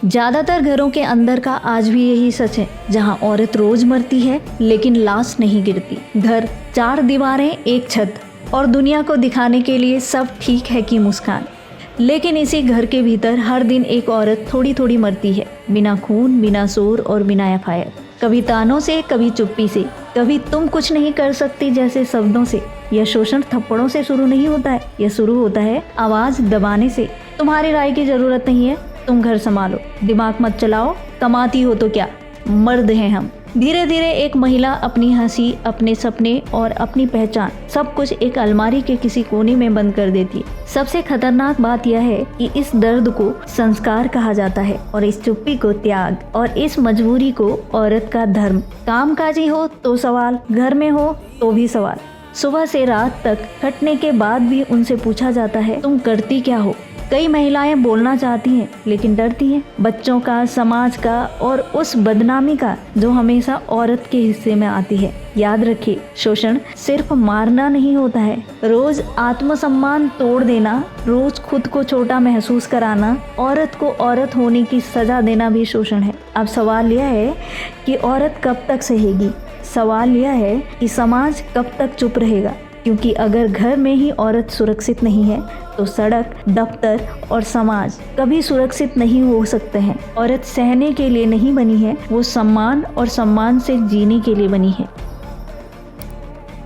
ज्यादातर घरों के अंदर का आज भी यही सच है, जहां औरत रोज मरती है लेकिन लाश नहीं गिरती। घर, चार दीवारें, एक छत और दुनिया को दिखाने के लिए सब ठीक है की मुस्कान। लेकिन इसी घर के भीतर हर दिन एक औरत थोड़ी थोड़ी मरती है, बिना खून, बिना शोर और बिना एफआईआर। कभी तानों से, कभी चुप्पी से, कभी तुम कुछ नहीं कर सकती जैसे शब्दों से। यह शोषण थप्पड़ों से शुरू नहीं होता है, यह शुरू होता है आवाज दबाने से। तुम्हारी राय की जरूरत नहीं है, तुम घर संभालो, दिमाग मत चलाओ, कमाती हो तो क्या, मर्द हैं हम। धीरे धीरे एक महिला अपनी हंसी, अपने सपने और अपनी पहचान सब कुछ एक अलमारी के किसी कोने में बंद कर देती है। सबसे खतरनाक बात यह है कि इस दर्द को संस्कार कहा जाता है और इस चुप्पी को त्याग और इस मजबूरी को औरत का धर्म। कामकाजी हो तो सवाल, घर में हो तो भी सवाल। सुबह से रात तक खटने के बाद भी उनसे पूछा जाता है, तुम करती क्या हो। कई महिलाएं बोलना चाहती हैं लेकिन डरती हैं, बच्चों का, समाज का और उस बदनामी का जो हमेशा औरत के हिस्से में आती है। याद रखिए, शोषण सिर्फ मारना नहीं होता है, रोज आत्मसम्मान तोड़ देना, रोज खुद को छोटा महसूस कराना, औरत को औरत होने की सजा देना भी शोषण है। अब सवाल यह है कि औरत कब तक सहेगी, सवाल यह है कि समाज कब तक चुप रहेगा। क्योंकि अगर घर में ही औरत सुरक्षित नहीं है तो सड़क, दफ्तर और समाज कभी सुरक्षित नहीं हो सकते हैं। औरत सहने के लिए नहीं बनी है, वो सम्मान और सम्मान से जीने के लिए बनी है।